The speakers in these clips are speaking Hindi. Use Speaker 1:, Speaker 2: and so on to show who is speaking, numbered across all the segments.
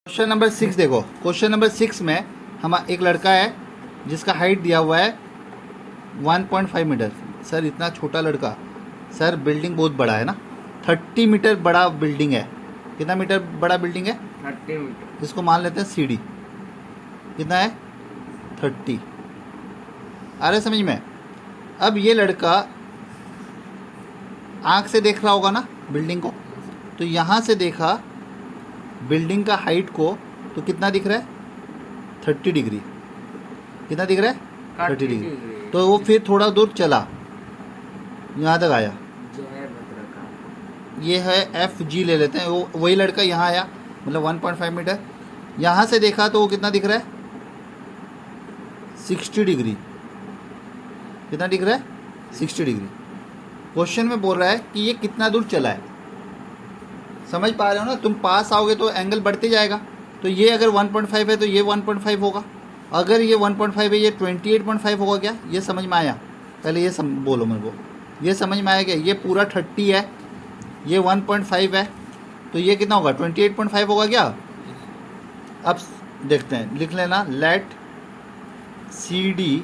Speaker 1: क्वेश्चन नंबर 6 देखो। क्वेश्चन नंबर 6 में हम एक लड़का है जिसका हाइट दिया हुआ है 1.5 मीटर। सर इतना छोटा लड़का, सर बिल्डिंग बहुत बड़ा है ना, 30 मीटर बड़ा बिल्डिंग है। कितना मीटर बड़ा बिल्डिंग है?
Speaker 2: 30 मीटर।
Speaker 1: इसको मान लेते हैं सीढ़ी। कितना है? 30। आ रहा है समझ में? अब ये लड़का आँख से देख रहा होगा ना बिल्डिंग को, तो यहाँ से देखा बिल्डिंग का हाइट को, तो कितना दिख रहा है? 30 डिग्री। कितना दिख रहा है? 30 डिग्री। तो वो फिर थोड़ा दूर चला, यहाँ तक आया। ये है FG ले लेते हैं। वो वही लड़का यहाँ आया, मतलब 1.5 मीटर। यहाँ से देखा तो वो कितना दिख रहा है? 60 डिग्री। कितना दिख रहा है? 60 डिग्री। क्वेश्चन में बोल रहा है कि ये कितना दूर चला है। समझ पा रहे हो ना? तुम पास आओगे तो एंगल बढ़ते जाएगा। तो ये अगर 1.5 है तो ये 1.5 होगा। अगर ये 1.5 है, ये 28.5 होगा क्या? ये समझ में आया? पहले ये बोलो मेरे को, ये समझ में आया क्या? ये पूरा 30 है, ये 1.5 है, तो ये कितना होगा? 28.5 होगा क्या? अब देखते हैं, लिख लेना। Let CD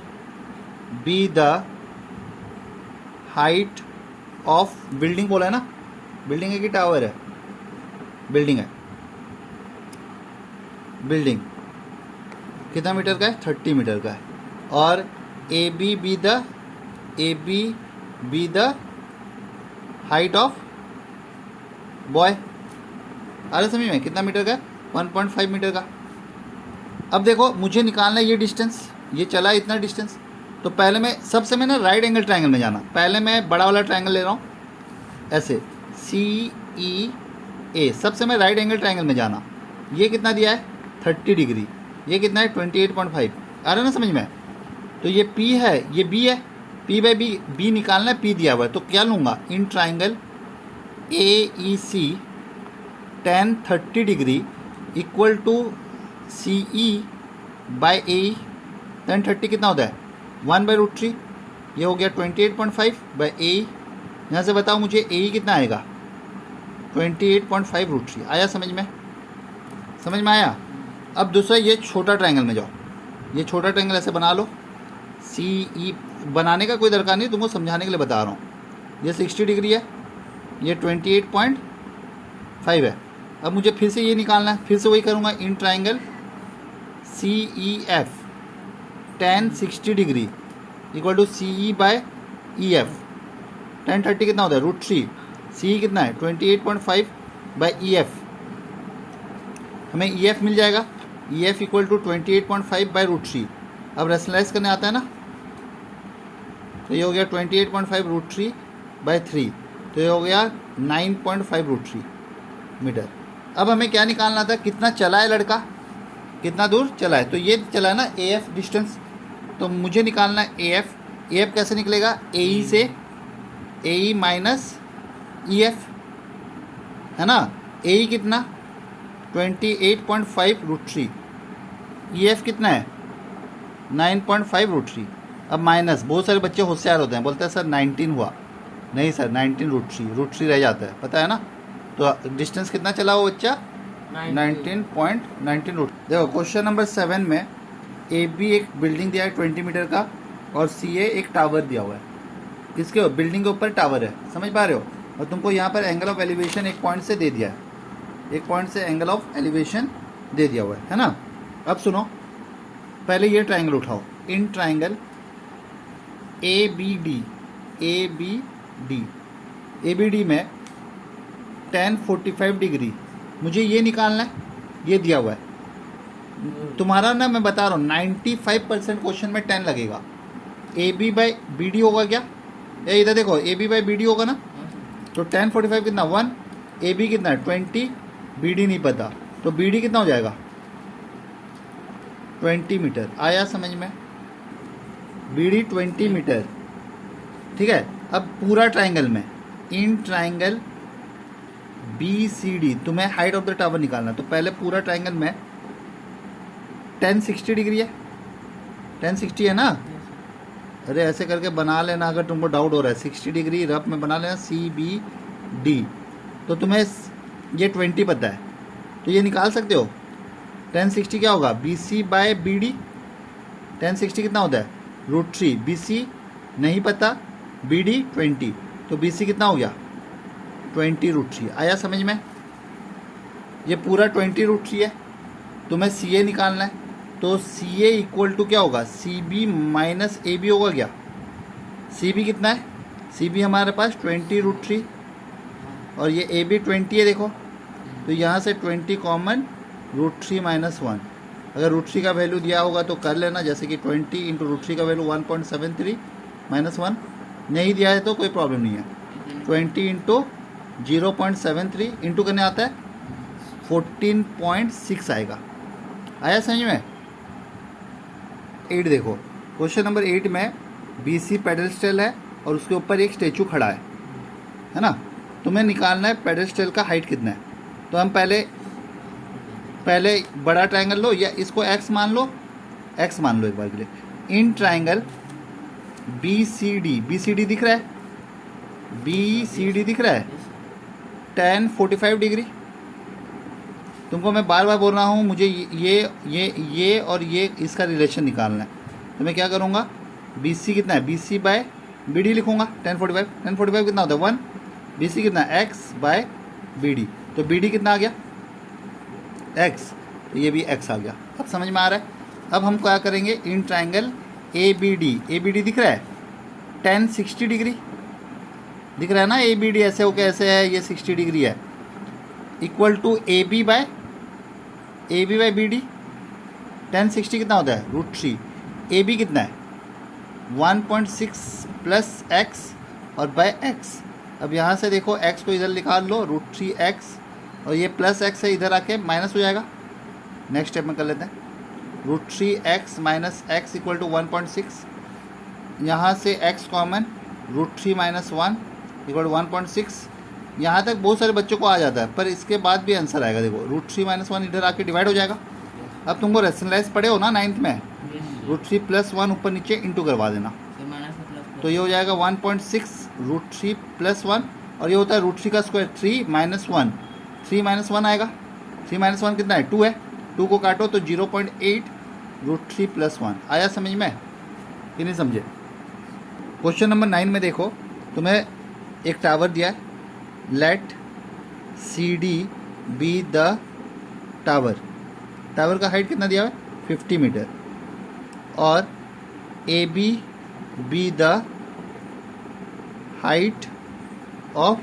Speaker 1: be the height of building. बोला है ना, बिल्डिंग है कि टावर है? बिल्डिंग है। बिल्डिंग कितना मीटर का है? 30 मीटर का है। और AB be the height of boy. आ रहा समझ में? कितना मीटर का है? 1.5 मीटर का। अब देखो, मुझे निकालना है ये डिस्टेंस, ये चला इतना डिस्टेंस। तो पहले मैं सबसे मैं ना राइट एंगल ट्रायंगल में जाना। पहले मैं बड़ा वाला ट्रायंगल ले रहा हूँ, ऐसे CEA। सबसे मैं राइट एंगल ट्रायंगल में जाना। ये कितना दिया है? 30 डिग्री। ये कितना है? 28.5। आ रहा है ना समझ में? तो ये P है, ये B है। P बाई B निकालना है, P दिया हुआ है। तो क्या लूँगा? In triangle AEC tan 30 degree equal to CE by AE। tan 30 कितना होता है? 1/√3। ये हो गया 28.5 बाई AE। यहाँ से बताओ मुझे AE कितना आएगा? 28.5√3। आया समझ में? समझ में आया? अब दूसरा, ये छोटा ट्रायंगल में जाओ। ये छोटा ट्रायंगल ऐसे बना लो। CE बनाने का कोई दरकार नहीं, तुमको समझाने के लिए बता रहा हूँ। ये 60 डिग्री है, ये 28.5 है। अब मुझे फिर से ये निकालना है। फिर से वही करूँगा, in triangle CEF tan 60 degree equal to CE by EF। tan 30 कितना होता है? √3। CE कितना है? 28.5 बाई EF। हमें EF मिल जाएगा। EF equal to 28.5 by √3। अब रेशनलाइज करने आता है ना, तो ये हो गया 28.5 √3 बाई 3। तो ये हो गया 9.5 √3 मीटर। अब हमें क्या निकालना था? कितना चला है लड़का, कितना दूर चला है। तो ये चला है ना AF डिस्टेंस, तो मुझे निकालना है AF। AF कैसे निकलेगा? AE से, AE माइनस EF, है ना। AE कितना? 28.5 √3। EF कितना है? 9.5 √3। अब माइनस, बहुत सारे बच्चे होशियार होते हैं, बोलते हैं सर 19 हुआ। नहीं सर, 19 √3 रह जाता है, पता है ना। तो डिस्टेंस कितना चला वो बच्चा? 19.19 √3। देखो क्वेश्चन नंबर 7 में AB एक बिल्डिंग दिया है 20 मीटर का, और CA एक टावर दिया हुआ है। किसके? बिल्डिंग के ऊपर टावर है। समझ पा रहे हो? और तुमको यहाँ पर एंगल ऑफ एलिवेशन एक पॉइंट से दे दिया है, एक पॉइंट से एंगल ऑफ एलिवेशन दे दिया हुआ है ना। अब सुनो, पहले ये ट्रायंगल उठाओ। इन ट्रायंगल ABD में tan 45 डिग्री मुझे ये निकालना है। ये दिया हुआ है तुम्हारा ना, मैं बता रहा हूँ 95% क्वेश्चन में 10 लगेगा। AB बाई BD होगा क्या? ये इधर देखो, AB बाई BD होगा ना। तो tan 45 कितना? 1। AB कितना है? 20। BD नहीं पता, तो BD कितना हो जाएगा? 20 मीटर। आया समझ में? BD 20 metre. ठीक है। अब पूरा ट्रायंगल में, इन ट्रायंगल BCD तुम्हें हाइट ऑफ द टावर निकालना। तो पहले पूरा ट्रायंगल में tan 60 डिग्री है, tan 60 है ना। अरे ऐसे करके बना लेना अगर तुमको डाउट हो रहा है। 60 डिग्री रफ में बना लेना CBD। तो तुम्हें ये 20 पता है, तो ये निकाल सकते हो। टेन सिक्सटी क्या होगा, B C by B D. Tan sixty कितना होता है, √3। बी सी नहीं पता, बी डी 20, तो बी सी कितना हो गया 20√3। आया समझ में? ये पूरा 20√3 है। तुम्हें सी ए निकालना है, तो सी ए इक्वल टू क्या होगा, C B minus A B होगा क्या। सी बी कितना है, सी बी हमारे पास 20√3 और ये ए बी 20 है देखो, तो यहाँ से 20 कॉमन, √3 माइनस 1। अगर √3 का वैल्यू दिया होगा तो कर लेना, जैसे कि 20 इंटू √3 का वैल्यू 1.73 माइनस 1। नहीं दिया है तो कोई प्रॉब्लम नहीं है। 20 इंटू 0.73 इंटू करने आता है 14.6 आएगा। आया समझ में? 8 देखो, क्वेश्चन नंबर 8 में बी सी पेडेस्टल है और उसके ऊपर एक स्टेचू खड़ा है ना। तुम्हें निकालना है पेडेस्टल का हाइट कितना है। तो हम पहले बड़ा ट्रायंगल लो, या इसको एक्स मान लो, एक्स मान लो एक बार के लिए। In triangle B C D दिख रहा है, बी सी डी दिख रहा है, tan 45 डिग्री। तुमको मैं बार बार बोल रहा हूँ, मुझे ये और ये इसका रिलेशन निकालना है। तो मैं क्या करूँगा, बी सी कितना है, B C by B D लिखूँगा, tan 45 कितना होता है 1, बी सी कितना है x बाय बी डी, तो बी डी कितना आ गया x, तो ये भी x आ गया। अब समझ में आ रहा है? अब हम क्या करेंगे, in triangle A B D दिख रहा है, tan 60 डिग्री दिख रहा है ना, ए बी डी ऐसे होकर ऐसे है, ये 60 डिग्री है, equal to A B by B D. tan 60 कितना होता है, √3। ए बी कितना है 1.6 प्लस एक्स और बाय एक्स। अब यहाँ से देखो x को इधर निकाल लो, √3x, और ये प्लस x है, इधर आके माइनस हो जाएगा। नेक्स्ट स्टेप में कर लेते हैं, √3x minus x equal to 1.6। यहाँ से x common, √3 minus 1 equal to 1.6। यहाँ तक बहुत सारे बच्चों को आ जाता है, पर इसके बाद भी आंसर आएगा। देखो √3 माइनस 1 इधर आके डिवाइड हो जाएगा। अब तुमको रेशनलाइज पढ़े हो ना 9th में, √3 प्लस 1 ऊपर नीचे इंटू करवा देना, तो ये हो जाएगा 1.6 √3 प्लस 1, और ये होता है √3 का स्क्वायर 3 माइनस 1, 3 माइनस 1 आएगा। 3 माइनस 1 कितना है, 2 है, 2 को काटो तो 0.8 √3 प्लस 1। आया समझ में कि नहीं समझे? क्वेश्चन नंबर 9 में देखो, तुम्हें एक टावर दिया है, let C D be the tower. Tower का हाइट कितना दिया है 50 मीटर, और A B be the height of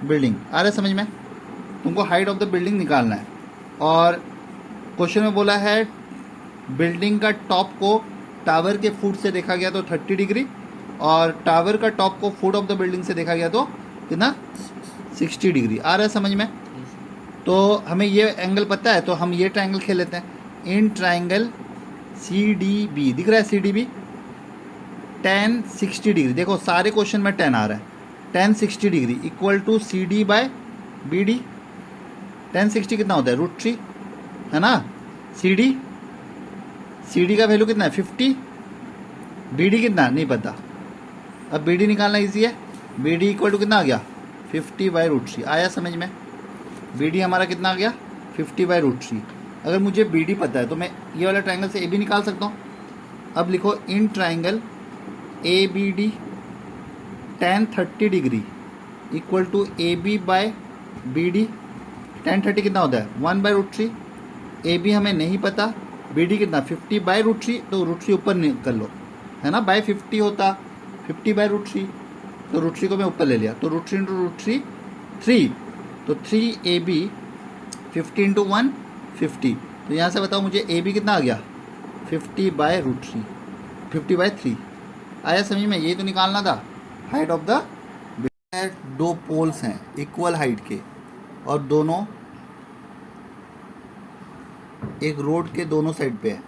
Speaker 1: building. आ रहा है समझ में? तुमको हाइट ऑफ द बिल्डिंग निकालना है, और क्वेश्चन में बोला है बिल्डिंग का टॉप को टावर के फुट से देखा गया तो 30 डिग्री, और टावर का टॉप को फुट ऑफ द बिल्डिंग से देखा गया तो कितना 60 डिग्री। आ रहा है समझ में? तो हमें ये एंगल पता है, तो हम ये ट्रायंगल खेल लेते हैं। In triangle C D B दिख रहा है, C D B tan 60 degree. देखो सारे क्वेश्चन में 10 आ रहा है, tan 60 degree equal to C D by B D. tan 60 कितना होता है, √3 है ना। सी डी का वैल्यू कितना है 50, बी डी कितना नहीं पता। अब बी डी निकालना इजी है, बी डी इक्वल टू कितना आ गया 50 बाय √3। आया समझ में? बी डी हमारा कितना आ गया 50 बाय √3। अगर मुझे बी डी पता है तो मैं ये वाला ट्रायंगल से ए बी निकाल सकता हूँ। अब लिखो in triangle A B D tan 30 degree equal to A B by B D. tan 30 कितना होता है 1 बाय √3। ए बी हमें नहीं पता, बी डी कितना 50 बाय √3, तो √3 ऊपर कर लो, है ना, बाय 50 होता 50 बाय √3, तो √3 को मैं ऊपर ले लिया, तो √3 इंटू √3 3, तो 3 ए बी 50 इंटू 1 50। तो यहाँ से बताओ मुझे ए बी कितना आ गया 50 बाय √3, 50 बाय 3। आया समझ में? ये तो निकालना था हाइट ऑफ द। दो पोल्स हैं इक्वल हाइट के, और दोनों एक रोड के दोनों साइड पे है।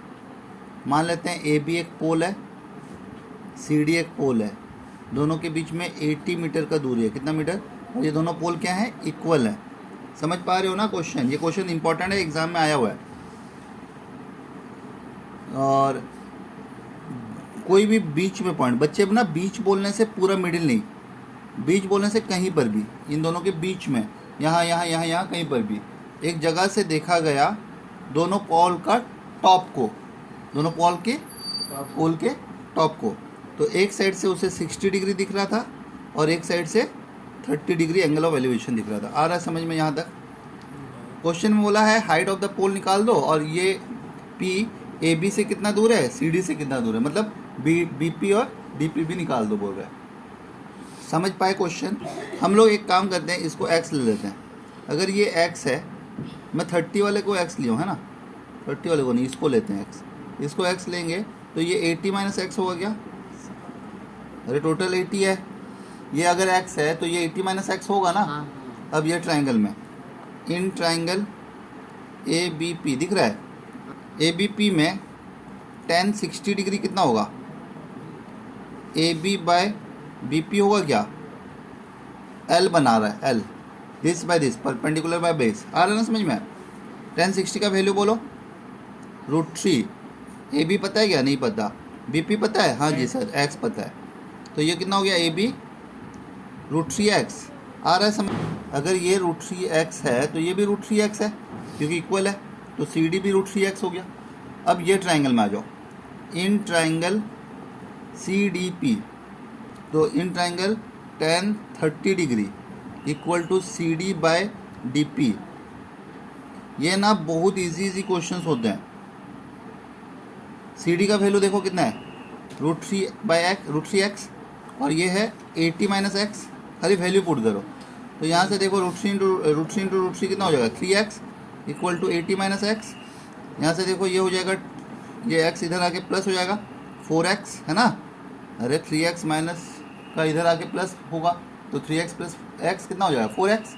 Speaker 1: मान लेते हैं ए बी एक पोल है, सी डी एक पोल है, दोनों के बीच में 80 मीटर का दूरी है। कितना मीटर? और ये दोनों पोल क्या है, इक्वल है। समझ पा रहे हो ना क्वेश्चन? ये क्वेश्चन इंपॉर्टेंट है, एग्जाम में आया हुआ है। और कोई भी बीच में पॉइंट, बच्चे ना बीच बोलने से पूरा मिडिल नहीं, बीच बोलने से कहीं पर भी, इन दोनों के बीच में, यहाँ यहाँ यहाँ यहाँ कहीं पर भी एक जगह से देखा गया दोनों पोल का टॉप को, दोनों पोल के टॉप को। तो एक साइड से उसे 60 डिग्री दिख रहा था और एक साइड से 30 डिग्री एंगल ऑफ एलिवेशन दिख रहा था। आ रहा है समझ में यहाँ तक? क्वेश्चन में बोला है हाइट ऑफ द पोल निकाल दो और ये पी ए बी से कितना दूर है, सी डी से कितना दूर है, मतलब बी पी और डी पी भी निकाल दो बोल रहा है। समझ पाए क्वेश्चन? हम लोग एक काम करते हैं, इसको एक्स ले लेते हैं। अगर ये एक्स है, मैं 30 वाले को एक्स लिया हूँ, है ना, 30 वाले को नहीं, इसको लेते हैं एक्स। इसको एक्स लेंगे तो ये 80 माइनस एक्स होगा क्या? अरे टोटल 80 है, ये अगर एक्स है तो ये 80 माइनस एक्स होगा ना। अब ये ट्राइंगल में, in triangle A B P दिख रहा है, ए बी पी में tan 60 डिग्री कितना होगा? A B by B P होगा क्या? एल बना रहा है, L, this by this, perpendicular by base. आ रहा है ना समझ में? tan 60 का वैल्यू बोलो, √3। ए बी पता है क्या? नहीं पता। बी पी पता है? हाँ जी सर, एक्स पता है। तो ये कितना हो गया? A B √3x। आ रहा है समझ? अगर ये √3x है तो ये भी √3x है, क्योंकि इक्वल है, तो सी डी भी √3x हो गया। अब ये ट्राइंगल में आ जाओ, in triangle C D P, तो in triangle tan 30 degree equal to C D by D P. ये ना बहुत इजी क्वेश्चंस होते हैं। सी डी का वैल्यू देखो कितना है, √3x, और ये है 80 माइनस एक्स। खाली वैल्यू पुट करो तो यहाँ से देखो √3 कितना हो जाएगा? 3x equal to 80 minus x. यहाँ से देखो ये हो जाएगा, ये x इधर आके प्लस हो जाएगा, 4x है ना। अरे 3x माइनस का इधर आके प्लस होगा, तो 3x प्लस x कितना हो जाएगा? 4x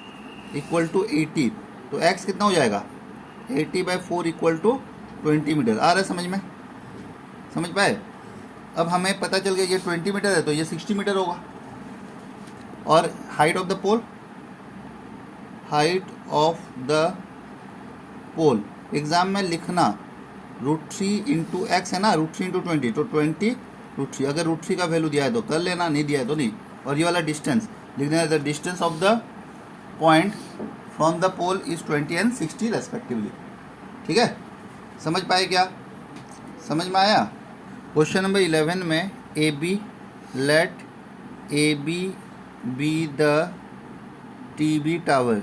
Speaker 1: equal to 80। तो x कितना हो जाएगा? 80/4 इक्वल टू 20 मीटर। आ रहा है समझ में? समझ पाए? अब हमें पता चल गया ये 20 मीटर है तो ये 60 मीटर होगा। और height of the pole, height of the pole exam में लिखना √3 इंटू एक्स है ना, √3 इंटू 20, तो 20 √3। अगर √3 का वैल्यू दिया है तो कर लेना, नहीं दिया है तो नहीं। और ये वाला डिस्टेंस लिख देना, the distance of the point from the pole is 20 and 60 respectively. ठीक है, समझ पाए क्या? समझ में आया? क्वेश्चन नंबर 11 में A B, let A B be the T B tower,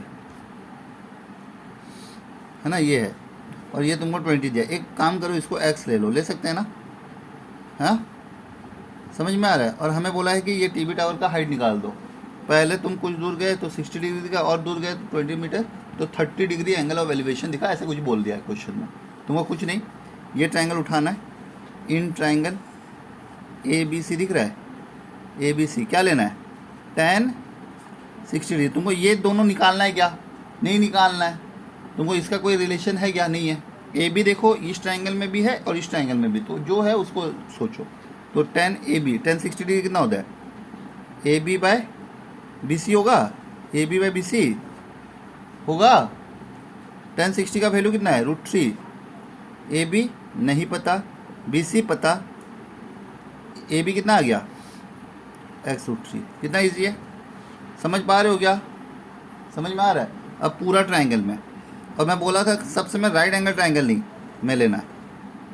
Speaker 1: है ना, ये है, और ये तुमको 20 दिया। एक काम करो, इसको x ले लो, ले सकते हैं ना? हाँ, समझ में आ रहा है? और हमें बोला है कि ये टीवी टावर का हाइट निकाल दो। पहले तुम कुछ दूर गए तो 60 डिग्री दिखा, और दूर गए तो 20 मीटर, तो 30 डिग्री एंगल ऑफ एलिवेशन दिखा, ऐसे कुछ बोल दिया है क्वेश्चन में। तुमको कुछ नहीं, ये ट्राइंगल उठाना है, इन ट्राइंगल ए बी सी दिख रहा है, ए बी सी क्या लेना है? tan 60 degree. तुमको ये दोनों निकालना है क्या? नहीं निकालना है। तुमको इसका कोई रिलेशन है क्या? नहीं है। ए बी देखो, इस ट्राइंगल में भी है और इस ट्राइंगल में भी, तो जो है उसको सोचो। तो tan A B, tan 60 degree कितना होता है? A B by B C होगा, A B by B C होगा। tan 60 का वैल्यू कितना है? √3। ए बी नहीं पता, बी सी पता, ए बी कितना आ गया? x√3। कितना ईजी है, समझ पा रहे हो क्या? समझ में आ रहा है? अब पूरा ट्राइंगल में, और मैं बोला था सबसे मैं राइट एंगल ट्राइंगल नहीं मैं लेना है।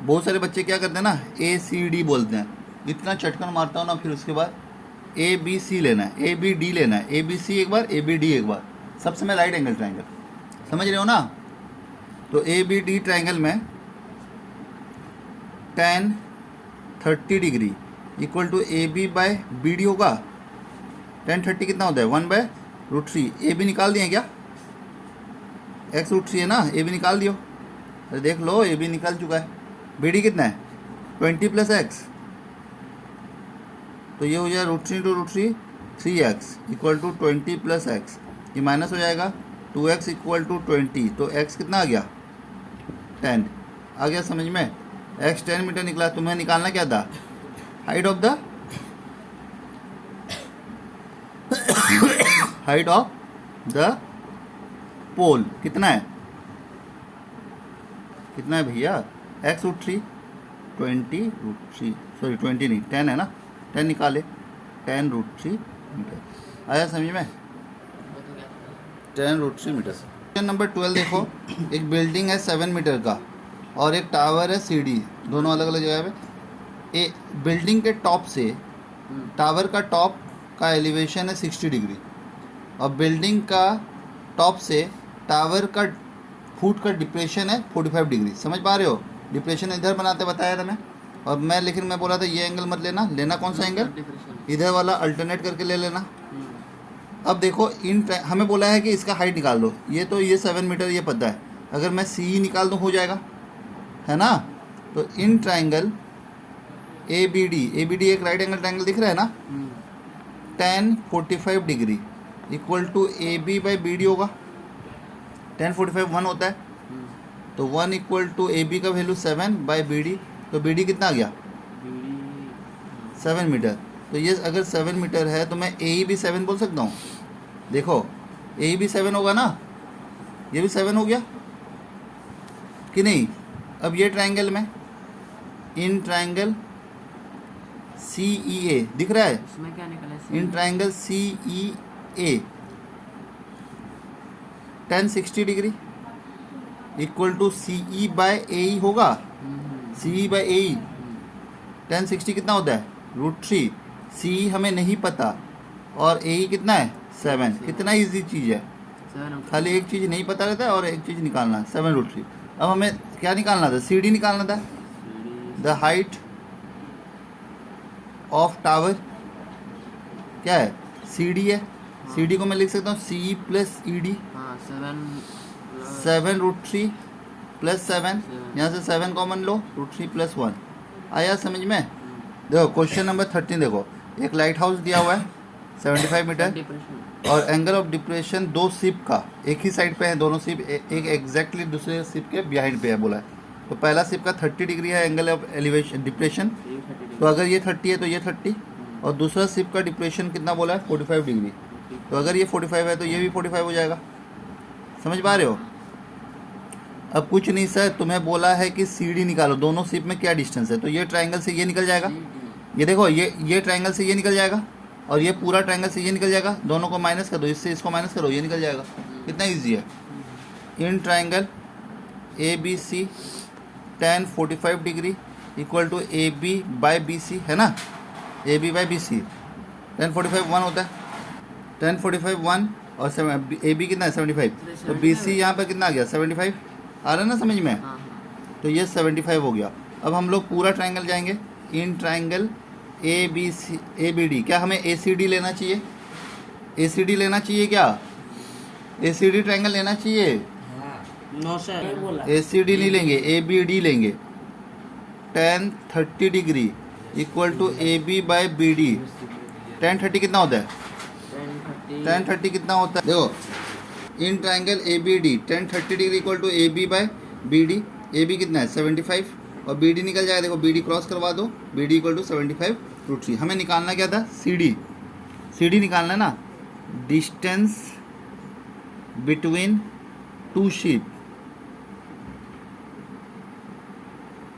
Speaker 1: बहुत सारे बच्चे क्या करते हैं ना, ए सी डी बोलते हैं, इतना चटकन मारता हूँ ना, फिर उसके बाद ए बी सी लेना है, ए बी डी लेना है, ए बी सी एक बार, ए बी डी एक बार, सबसे मैं राइट एंगल ट्राइंगल। समझ रहे हो ना? तो ए बी डी ट्राइंगल में tan 30 degree equal to A B by B D होगा। tan 30 कितना होता है? 1/√3। ए बी निकाल दिए क्या? x√3 है ना, ए बी निकाल दियो। अरे देख लो, ए बी निकल चुका है। बी डी कितना है? 20 + x, तो ये हो जाएगा √3 × √3 3x इक्वल टू 20 + x। ये माइनस हो जाएगा, 2x इक्वल टू 20, तो x कितना आ गया? 10 आ गया समझ में? x 10 मीटर निकला। तुम्हें निकालना क्या था? Height of the height of the pole कितना है? कितना है भैया? x√3 20√3, सॉरी 20 नहीं, 10 है ना, 10 निकाले, 10√3 मीटर। आया समझ में? 10√3 मीटर। क्वेश्चन नंबर 12 देखो, एक बिल्डिंग है 7 मीटर का और एक टावर है सीढ़ी, दोनों अलग अलग जगह पे। बिल्डिंग के टॉप से टावर का टॉप का एलिवेशन है 60 डिग्री और बिल्डिंग का टॉप से टावर का फुट का डिप्रेशन है 45 डिग्री। समझ पा रहे हो? डिप्रेशन इधर बनाते बताया था मैं, और लेकिन मैं बोला था ये एंगल मत लेना, लेना कौन सा एंगल? इधर वाला अल्टरनेट करके ले लेना। अब देखो हमें बोला है कि इसका हाइट निकाल दो, ये तो ये 7 मीटर ये पता है, अगर मैं सी निकाल दूँ हो जाएगा, है ना? तो in triangle A B D एक राइट एंगल ट्राइंगल दिख रहा है ना, tan 45 degree equal to A B by B D होगा। tan 45 1 होता है, तो 1 इक्वल टू ए बी का वैल्यू 7 बाई बी डी, तो बी डी कितना आ गया? 7 मीटर। तो ये अगर 7 मीटर है तो मैं ए भी 7 बोल सकता हूँ। देखो ए भी 7 होगा ना, ये भी 7 हो गया कि नहीं? अब ये ट्राइंगल में इन ट्राइंगल सी ई ए दिख रहा है,
Speaker 2: इसमें क्या निकला?
Speaker 1: In triangle C E A tan 60 degree equal to C E by A E होगा। C E by A E tan 60 कितना होता है? √3। सी ई हमें नहीं पता और ए ई कितना है? 7। कितना इजी चीज़ है, खाली एक चीज़ नहीं पता रहता है और एक चीज़ निकालना है, 7√3। अब हमें क्या निकालना था? सी डी निकालना था। द हाइट ऑफ टावर क्या है? सी डी है। सी डी को मैं लिख सकता हूँ C E plus E D, 7√3 plus 7, यहाँ से 7 कॉमन लो, √3 प्लस 1। आया समझ में? देखो क्वेश्चन नंबर 13 देखो, एक लाइट हाउस दिया हुआ है 75 मीटर और एंगल ऑफ डिप्रेशन दो शिप का एक ही साइड पे है, दोनों शिप एक एग्जैक्टली दूसरे शिप के बिहाइंड पे है बोला है। तो पहला शिप का 30 डिग्री है एंगल ऑफ एलिवेशन डिप्रेशन, तो अगर ये 30 है तो ये 30, और दूसरा शिप का डिप्रेशन कितना बोला है? 45 डिग्री। तो अगर ये 45 है तो ये भी 45 हो जाएगा। समझ पा रहे हो? अब कुछ नहीं सर, तुम्हें बोला है कि सी डी निकालो, दोनों शिप में क्या डिस्टेंस है, तो ये ट्राइंगल से ये निकल जाएगा, ये देखो ये ट्राइंगल से ये निकल जाएगा और ये पूरा ट्राइंगल से ये निकल जाएगा, दोनों को माइनस कर दो, इससे इसको माइनस करो, ये निकल जाएगा। कितना ईजी है। In triangle A B C tan 45 degree equal to A B by B C, है ना? A B by B C, tan 45 1 होता है, tan 45 1 और ए बी कितना है? 75, तो बी सी यहाँ पर कितना आ गया? 75। आ रहा है ना समझ में? तो ये 75 हो गया। अब हम लोग पूरा ट्राइंगल जाएंगे, in triangle A B D, क्या हमें ए सी डी लेना चाहिए? ए सी डी लेना चाहिए क्या? ए सी डी ट्राइंगल लेना चाहिए?
Speaker 2: No sir,
Speaker 1: A C D नहीं लेंगे, ए बी डी लेंगे। tan 30 degree equal to A B by B D. tan 30 कितना होता है? tan 30 कितना होता है? देखो in triangle A B D tan 30 degree equal to A B by B D. A B कितना है? 75 और बी डी निकल जाएगा, देखो बी डी क्रॉस करवा दो, बी डी इक्वल टू 75√3। हमें निकालना क्या था? C D. सी डी निकालना है ना, डिस्टेंस बिटवीन टू शिप,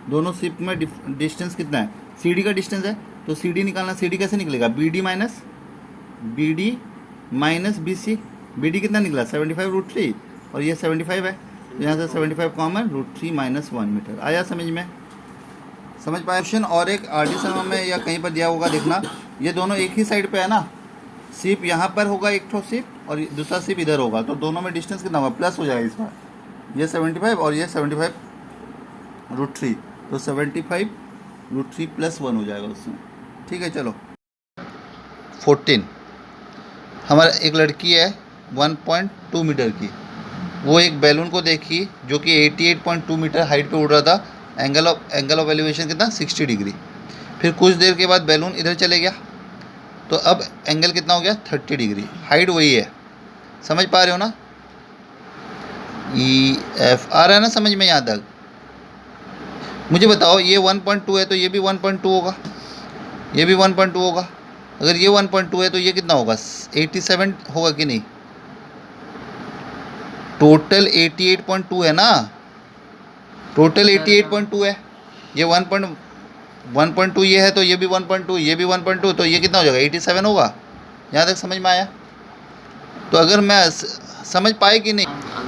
Speaker 1: दोनों शिप में डिस्टेंस कितना है? सी डी का डिस्टेंस है, तो सी डी निकालना। सी डी कैसे निकलेगा? B D minus B C. B D कितना निकला? 75√3 और ये 75 है, तो यहाँ से 75 कॉमन, √3 माइनस 1 मीटर। आया समझ में? समझ पाए? क्वेश्चन और एक आर डी शर्मा में या कहीं पर दिया होगा, देखना, ये दोनों एक ही साइड पे है ना, शिप यहाँ पर होगा एक ठो शिप और दूसरा शिप इधर होगा, तो दोनों में डिस्टेंस कितना होगा? प्लस हो जाएगा इसका, ये 75 और ये 75√3, तो 75√3 प्लस 1 हो जाएगा उसमें। ठीक है, चलो 14, हमारा एक लड़की है 1.2 मीटर की, वो एक बैलून को देखी जो कि 88.2 मीटर हाइट पे उड़ रहा था, एंगल ऑफ एलिवेशन कितना? 60 डिग्री। फिर कुछ देर के बाद बैलून इधर चले गया, तो अब एंगल कितना हो गया? 30 डिग्री। हाइट वही है, समझ पा रहे हो ना? ई एफ आ रहा है ना समझ में यहाँ तक? मुझे बताओ, ये 1.2 है तो ये भी 1.2 होगा, ये भी 1.2 होगा। अगर ये 1.2 है तो ये कितना होगा? 87 होगा कि नहीं? टोटल 88.2 है ना, टोटल 88.2 है। ये 1.2 ये है, तो ये भी 1.2, ये भी 1.2, तो ये कितना हो जाएगा? 87 होगा। यहाँ तक समझ में आया? तो अगर मैं समझ पाए कि नहीं?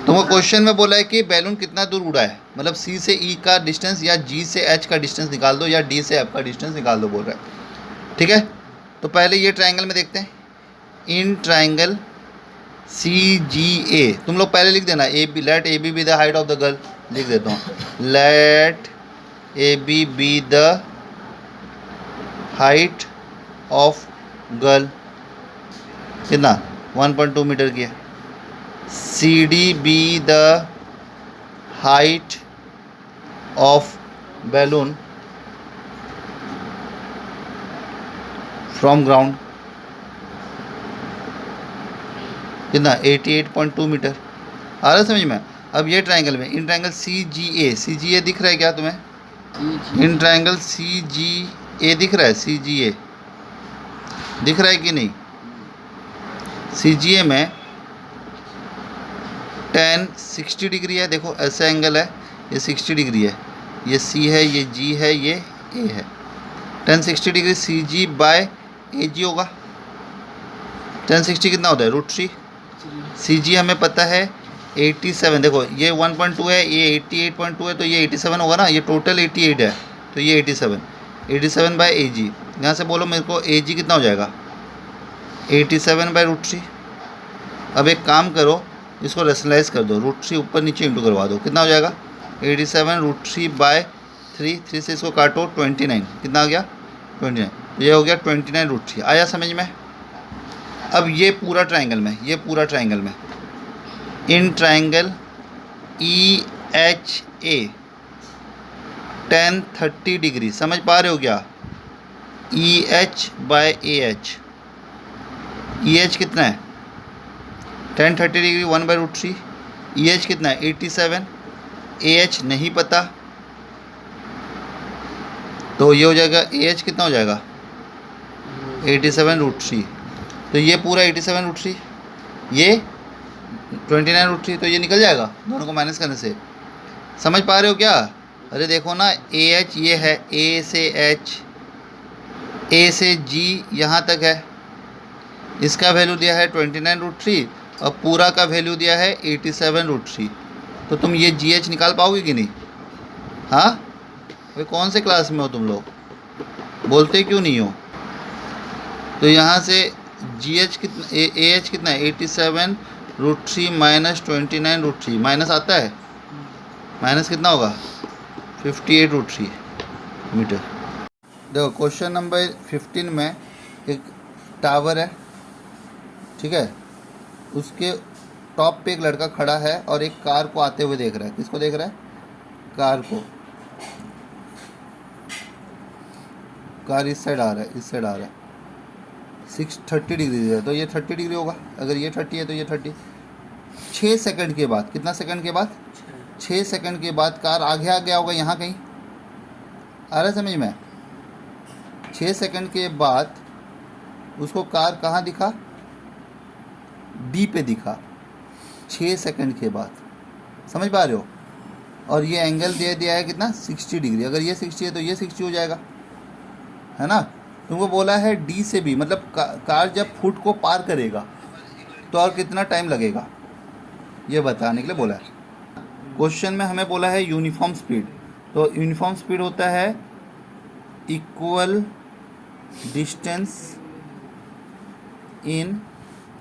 Speaker 1: तुमको क्वेश्चन में बोला है कि बैलून कितना दूर उड़ा है, मतलब सी से ई का डिस्टेंस या जी से एच का डिस्टेंस निकाल दो या डी से एफ का डिस्टेंस निकाल दो बोल रहा है। ठीक है, तो पहले ये ट्रायंगल में देखते हैं। इन ट्रायंगल सी जी ए, तुम लोग पहले लिख देना A B, let A B the height of the girl, लिख देता हूँ। Let A B the height of girl, कितना 1.2 मीटर की है। C D be the height of balloon from ground, कितना 88.2 मीटर। आ रहा है समझ में। अब ये ट्रायंगल में इन ट्रायंगल सी जी ए दिख रहा है क्या तुम्हें? इन ट्रायंगल सी जी ए दिख रहा है, सी जी ए दिख रहा है कि नहीं? सी जी ए में tan 60 डिग्री है, देखो ऐसा एंगल है, ये 60 डिग्री है, ये सी है, ये जी है, ये ए है। tan 60 डिग्री सी जी बाय ए जी होगा। tan 60 कितना होता है? √3। सी जी हमें पता है 87, देखो ये 1.2 है, ये 88.2 है, तो ये 87 होगा ना, ये टोटल 88 है, तो ये 87 बाय ए जी। यहाँ से बोलो मेरे को ए जी कितना हो जाएगा? 87 बाय √3। अब एक काम करो, इसको रेशनलाइज कर दो, √3 ऊपर नीचे इंटू करवा दो, कितना हो जाएगा? 87 √3 बाय 3 से इसको काटो 29, कितना आ गया? 29। ये हो गया 29 √3। आया समझ में? अब ये पूरा ट्रायंगल में in triangle E H A tan 30 degree, समझ पा रहे हो क्या? E H by A H, E H कितना है? tan 30 degree 1/√3। ई एच कितना है? 87। ए एच नहीं पता, तो ये हो जाएगा ए एच कितना हो जाएगा? 87 √3। तो ये पूरा 87 √3, ये 29 √3, तो ये निकल जाएगा दोनों को माइनस करने से। समझ पा रहे हो क्या? अरे देखो ना, ए एच ये है, ए से एच, ए से जी यहाँ तक है, इसका वैल्यू दिया है 29 √3 और पूरा का वैल्यू दिया है 87 √3। तो तुम ये जी एच निकाल पाओगे कि नहीं? हाँ भाई, कौन से क्लास में हो तुम लोग? बोलते क्यों नहीं हो? तो यहाँ से जी एच कितना, ए एच कितना है? 87 √3 माइनस 29 √3, माइनस आता है, माइनस कितना होगा? 58 √3 मीटर। देखो क्वेश्चन नंबर 15 में एक टावर है, ठीक है, उसके टॉप पे एक लड़का खड़ा है और एक कार को आते हुए देख रहा है। किसको देख रहा है? कार को। कार इस साइड आ रहा है, इस साइड आ रहा है, 30 डिग्री है, तो ये 30 डिग्री होगा। अगर ये 30 है तो ये 30। 6 सेकंड के बाद, कितना सेकंड के बाद? 6 सेकंड के बाद कार आगे आ गया होगा, यहाँ कहीं। आ रहा है समझ में? 6 सेकंड के बाद उसको कार कहाँ दिखा? डी पे दिखा, 6 सेकंड के बाद। समझ पा रहे हो? और ये एंगल दे दिया है कितना? 60 डिग्री। अगर ये 60 है तो ये 60 हो जाएगा, है ना। तुमको बोला है डी से बी, मतलब कार जब फुट को पार करेगा तो और कितना टाइम लगेगा, ये बताने के लिए बोला है। क्वेश्चन में हमें बोला है यूनिफॉर्म स्पीड, तो यूनिफॉर्म स्पीड होता है equal distance in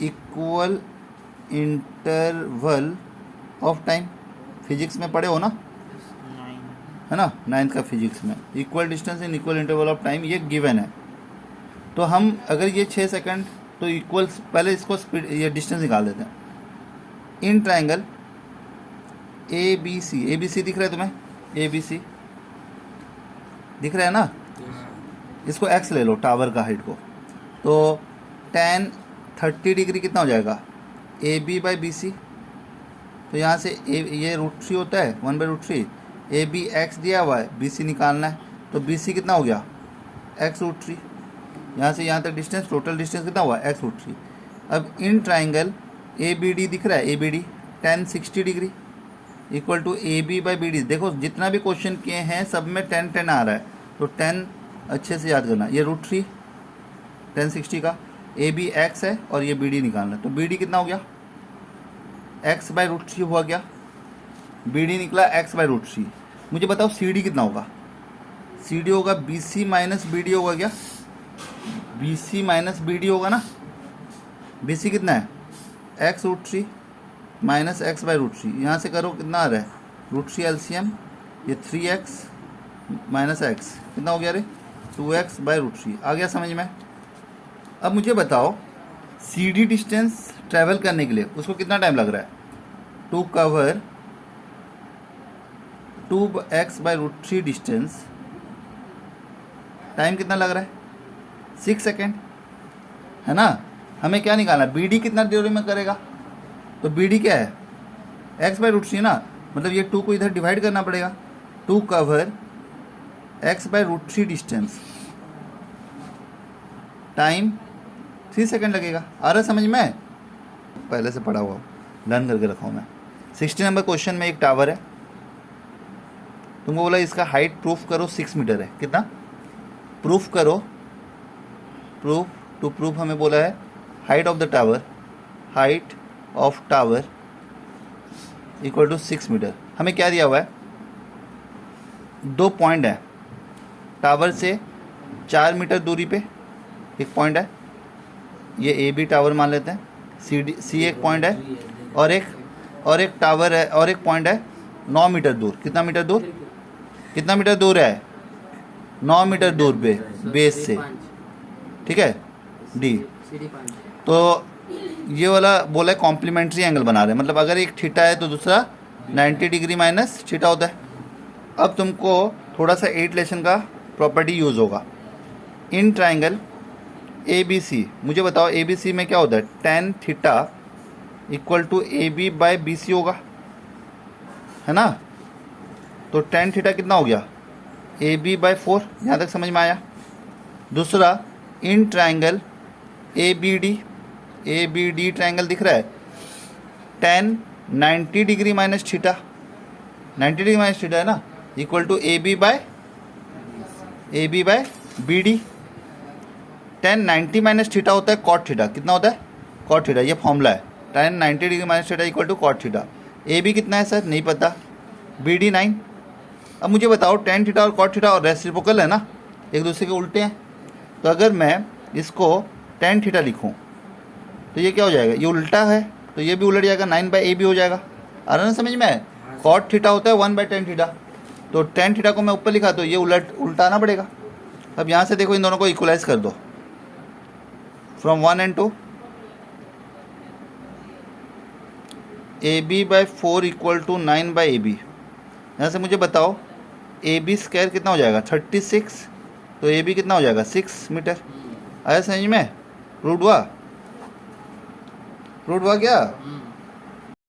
Speaker 1: equal interval of time. Physics में पढ़े हो ना, है ना, 9th का फिजिक्स में। Equal distance in equal interval of time, ये गिवन है। तो हम अगर ये 6 सेकंड, तो इक्वल, पहले इसको स्पीड, ये डिस्टेंस निकाल देते हैं। इन ट्रायंगल ए बी सी दिख रहा है तुम्हें? ए बी सी दिख रहा है ना? इसको एक्स ले लो, टावर का हाइट को। तो tan 30 डिग्री कितना हो जाएगा? A B by B C. तो यहाँ से ये √3 होता है, 1/√3। ए बी एक्स दिया हुआ है, बी सी निकालना है, तो बी सी कितना हो गया? x √3। यहाँ से यहाँ तक डिस्टेंस, टोटल डिस्टेंस कितना हुआ? x √3। अब in triangle A B D दिख रहा है, A B D tan 60 degree equal to A B by B D. देखो जितना भी क्वेश्चन किए हैं सब में tan आ रहा है, तो tan अच्छे से याद करना। ये √3 tan 60 का, ए बी एक्स है और ये बी डी निकालना है, तो बी डी कितना हो गया? एक्स बाई रूट थ्री हुआ क्या, बी डी निकला एक्स बाई रूट थ्री। मुझे बताओ सी डी कितना होगा, सी डी होगा B C minus B D होगा क्या, B C minus B D होगा ना। बी सी कितना है x root three minus x by root three, यहाँ से करो कितना आ रहा है रूट थ्री एलसीएम, ये थ्री एक्स माइनस एक्स कितना हो गया रे, two x by root three. आ गया समझ में। अब मुझे बताओ सी डी डिस्टेंस ट्रैवल करने के लिए उसको कितना टाइम लग रहा है, to cover two x by root three distance, time कितना लग रहा है 6 सेकेंड, है ना। हमें क्या निकालना, बी डी कितना देर में करेगा, तो बी डी क्या है एक्स बाई रूट थ्री ना, मतलब ये 2 को इधर डिवाइड करना पड़ेगा, to cover x by root three distance, time 3 second लगेगा। आ रहा समझ में, पहले से पढ़ा हुआ लर्न करके रखा हूँ मैं। 60 नंबर क्वेश्चन में एक टावर है, तुमको बोला इसका हाइट प्रूफ करो 6 मीटर है, कितना प्रूफ करो, प्रूफ टू प्रूफ हमें बोला है height of the tower, height of tower equal to 6 metre. हमें क्या दिया हुआ है, 2 पॉइंट है, टावर से 4 मीटर दूरी पे एक पॉइंट है, ये ए बी टावर मान लेते हैं, सी एक पॉइंट है, और एक टावर है, और एक पॉइंट है 9 मीटर दूर। कितना मीटर दूर, कितना मीटर दूर है 9 मीटर दूर पे बेस से, ठीक है डी। तो ये वाला बोला है कॉम्प्लीमेंट्री एंगल बना रहे हैं, मतलब अगर एक थीटा है तो दूसरा 90 डिग्री माइनस थीटा होता है। अब तुमको थोड़ा सा 8 लेसन का प्रॉपर्टी यूज़ होगा। इन ट्राइंगल ए बी सी, मुझे बताओ ए बी सी में क्या होता है, tan theta equal to A B by B C होगा, है ना। तो tan थीटा कितना हो गया ए बी बाई 4, यहाँ तक समझ में आया। दूसरा in triangle A B D triangle दिख रहा है, tan 90 degree minus theta, 90 degree minus theta है ना, equal to A B by B D. tan 90 minus theta होता है कॉट थीटा, कितना होता है कॉट थीटा, ये फॉर्मूला है, tan 90 degree minus theta equal to cot theta. A B कितना है सर नहीं पता, बी डी 9। अब मुझे बताओ tan थीटा और कॉट थीटा और रेसिप्रोकल है ना, एक दूसरे के उल्टे हैं, तो अगर मैं इसको tan थीटा लिखूं तो ये क्या हो जाएगा, ये उल्टा है तो ये भी उलट जाएगा, 9 बाई ए बी हो जाएगा। आ रहा ना समझ में, कॉट थीटा होता है 1 बाई tan थीटा, तो tan थीटा को मैं ऊपर लिखा तो ये उल्टाना पड़ेगा। अब यहाँ से देखो इन दोनों को इक्वलाइज कर दो, from 1 and 2, A B by 4 equal to 9 by A B. यहाँ से मुझे बताओ ए बी स्क्वायर कितना हो जाएगा 36, तो ए बी कितना हो जाएगा 6 मीटर। आया समझ में, रूट हुआ क्या,